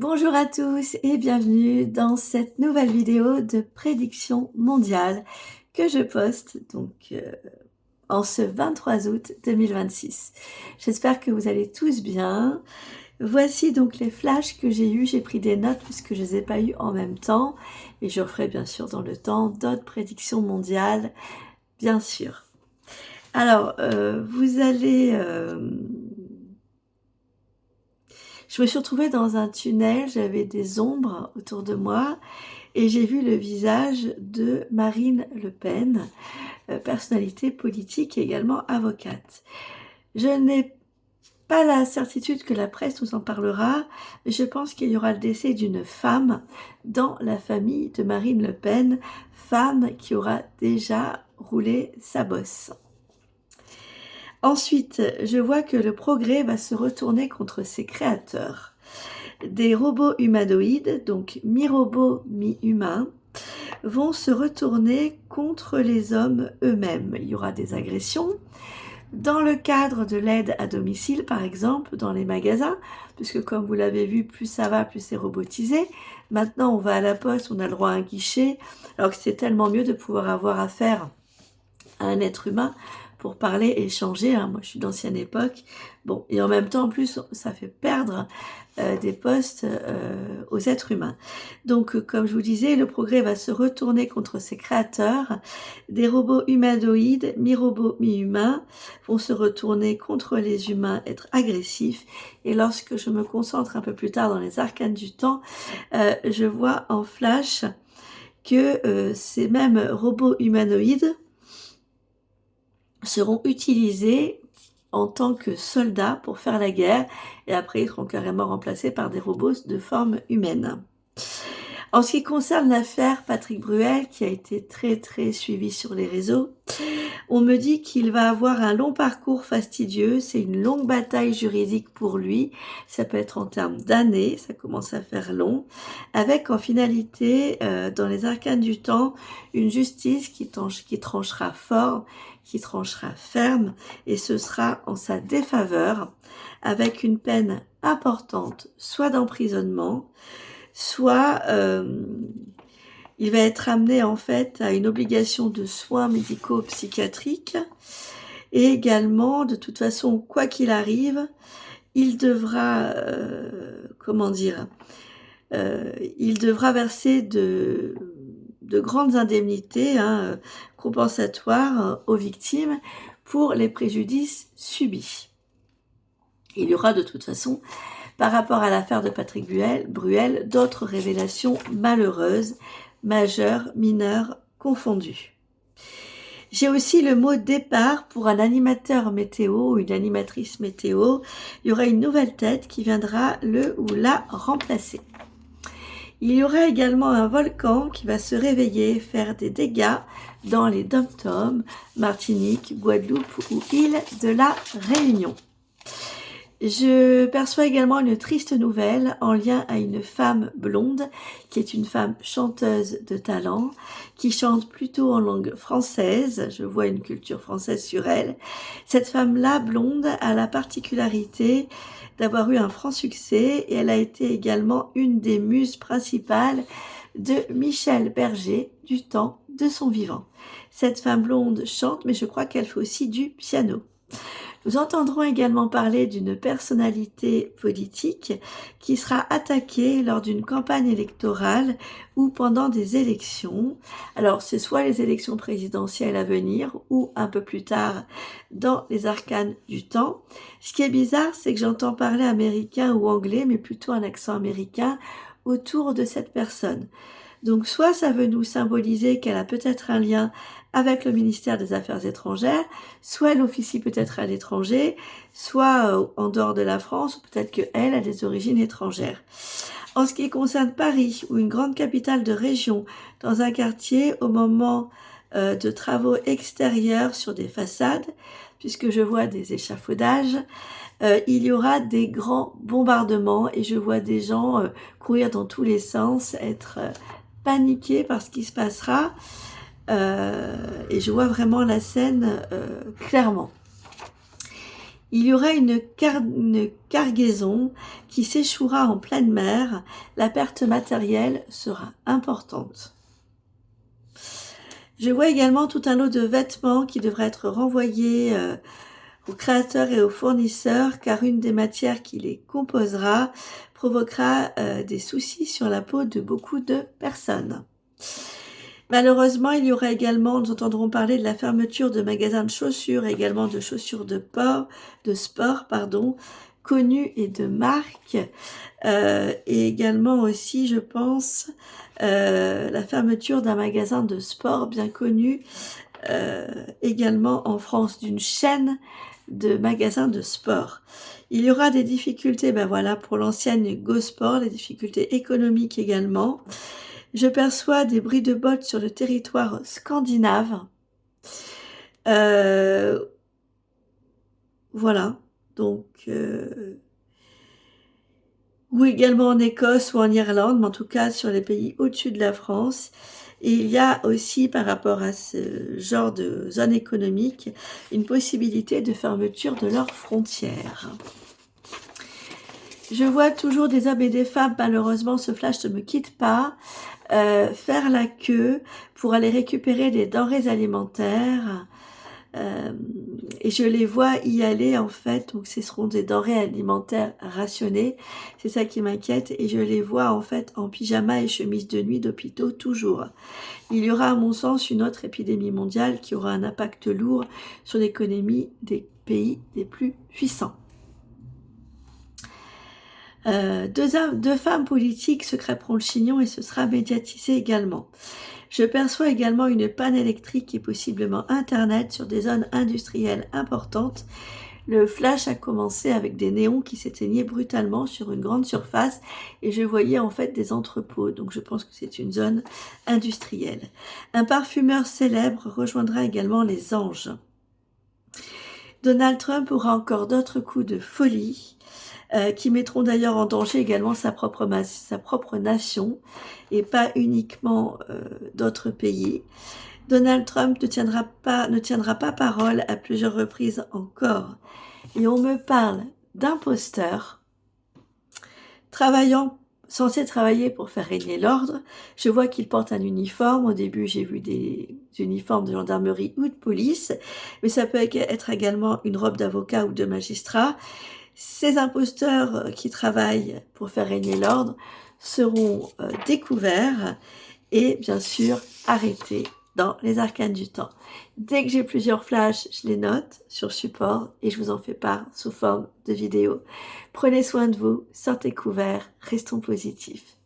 Bonjour à tous et bienvenue dans cette nouvelle vidéo de prédiction mondiale que je poste en ce 23 août 2026. J'espère que vous allez tous bien. Voici donc les flashs que j'ai eus. J'ai pris des notes puisque je ne les ai pas eus en même temps et je referai bien sûr dans le temps d'autres prédictions mondiales, bien sûr. Alors, je me suis retrouvée dans un tunnel, j'avais des ombres autour de moi et j'ai vu le visage de Marine Le Pen, personnalité politique et également avocate. Je n'ai pas la certitude que la presse nous en parlera, mais je pense qu'il y aura le décès d'une femme dans la famille de Marine Le Pen, femme qui aura déjà roulé sa bosse. Ensuite, je vois que le progrès va se retourner contre ses créateurs. Des robots humanoïdes, donc mi-robots, mi-humains, vont se retourner contre les hommes eux-mêmes. Il y aura des agressions. Dans le cadre de l'aide à domicile, par exemple, dans les magasins, puisque comme vous l'avez vu, plus ça va, plus c'est robotisé. Maintenant, on va à la poste, on a le droit à un guichet, alors que c'est tellement mieux de pouvoir avoir affaire à un être humain pour parler et échanger. Moi, je suis d'ancienne époque. Bon, et en même temps, en plus, ça fait perdre des postes aux êtres humains. Donc, comme je vous disais, le progrès va se retourner contre ses créateurs. Des robots humanoïdes, mi-robots, mi-humains, vont se retourner contre les humains, être agressifs. Et lorsque je me concentre un peu plus tard dans les arcanes du temps, je vois en flash que ces mêmes robots humanoïdes seront utilisés en tant que soldats pour faire la guerre et après ils seront carrément remplacés par des robots de forme humaine. En ce qui concerne l'affaire Patrick Bruel, qui a été très suivie sur les réseaux, on me dit qu'il va avoir un long parcours fastidieux, c'est une longue bataille juridique pour lui, ça peut être en termes d'années, ça commence à faire long, avec en finalité, dans les arcanes du temps, une justice qui tranchera fort, qui tranchera ferme, et ce sera en sa défaveur, avec une peine importante, soit d'emprisonnement, soit il va être amené en fait à une obligation de soins médicaux psychiatriques et également, de toute façon, quoi qu'il arrive, il devra, il devra verser de grandes indemnités compensatoires aux victimes pour les préjudices subis. Il y aura de toute façon, par rapport à l'affaire de Patrick Bruel, d'autres révélations malheureuses, majeures, mineures, confondues. J'ai aussi le mot départ pour un animateur météo ou une animatrice météo. Il y aura une nouvelle tête qui viendra le ou la remplacer. Il y aura également un volcan qui va se réveiller, faire des dégâts dans les dom-toms, Martinique, Guadeloupe ou île de la Réunion. Je perçois également une triste nouvelle en lien à une femme blonde qui est une femme chanteuse de talent, qui chante plutôt en langue française. Je vois une culture française sur elle. Cette femme-là, blonde, a la particularité d'avoir eu un franc succès et elle a été également une des muses principales de Michel Berger du temps de son vivant. Cette femme blonde chante, mais je crois qu'elle fait aussi du piano. Nous entendrons également parler d'une personnalité politique qui sera attaquée lors d'une campagne électorale ou pendant des élections. Alors, c'est soit les élections présidentielles à venir ou un peu plus tard dans les arcanes du temps. Ce qui est bizarre, c'est que j'entends parler américain ou anglais, mais plutôt un accent américain autour de cette personne. Donc, soit ça veut nous symboliser qu'elle a peut-être un lien avec le ministère des Affaires étrangères, soit elle officie peut-être à l'étranger, soit en dehors de la France, ou peut-être qu'elle a des origines étrangères. En ce qui concerne Paris, ou une grande capitale de région, dans un quartier au moment de travaux extérieurs sur des façades, puisque je vois des échafaudages, il y aura des grands bombardements et je vois des gens courir dans tous les sens, être paniqués par ce qui se passera. Et je vois vraiment la scène clairement. Il y aura une cargaison qui s'échouera en pleine mer. La perte matérielle sera importante. Je vois également tout un lot de vêtements qui devraient être renvoyés aux créateurs et aux fournisseurs, car une des matières qui les composera provoquera des soucis sur la peau de beaucoup de personnes. Malheureusement, il y aura également, nous entendrons parler de la fermeture de magasins de chaussures, également de chaussures de sport, connus et de marque, et également aussi, je pense, la fermeture d'un magasin de sport bien connu, également en France, d'une chaîne de magasins de sport. Il y aura des difficultés, pour l'ancienne GoSport, des difficultés économiques également. Je perçois des bruits de bottes sur le territoire scandinave. Voilà, donc, ou également en Écosse ou en Irlande, mais en tout cas sur les pays au-dessus de la France. Et il y a aussi, par rapport à ce genre de zone économique, une possibilité de fermeture de leurs frontières. Je vois toujours des hommes et des femmes, malheureusement ce flash ne me quitte pas, faire la queue pour aller récupérer des denrées alimentaires, et je les vois y aller en fait, donc ce seront des denrées alimentaires rationnées, c'est ça qui m'inquiète, et je les vois en fait en pyjama et chemise de nuit d'hôpitaux toujours. Il y aura à mon sens une autre épidémie mondiale qui aura un impact lourd sur l'économie des pays les plus puissants. Deux femmes politiques se crêperont le chignon et ce sera médiatisé également. Je perçois également une panne électrique et possiblement Internet sur des zones industrielles importantes. Le flash a commencé avec des néons qui s'éteignaient brutalement sur une grande surface et je voyais en fait des entrepôts. Donc je pense que c'est une zone industrielle. Un parfumeur célèbre rejoindra également les anges. Donald Trump aura encore d'autres coups de folie. Qui mettront d'ailleurs en danger également sa propre nation et pas uniquement d'autres pays. Donald Trump ne tiendra pas parole à plusieurs reprises encore. Et on me parle d'imposteurs censés travailler pour faire régner l'ordre. Je vois qu'il porte un uniforme. Au début, j'ai vu des uniformes de gendarmerie ou de police, mais ça peut être également une robe d'avocat ou de magistrat. Ces imposteurs qui travaillent pour faire régner l'ordre seront découverts et bien sûr arrêtés dans les arcanes du temps. Dès que j'ai plusieurs flashs, je les note sur support et je vous en fais part sous forme de vidéo. Prenez soin de vous, sortez couverts, restons positifs.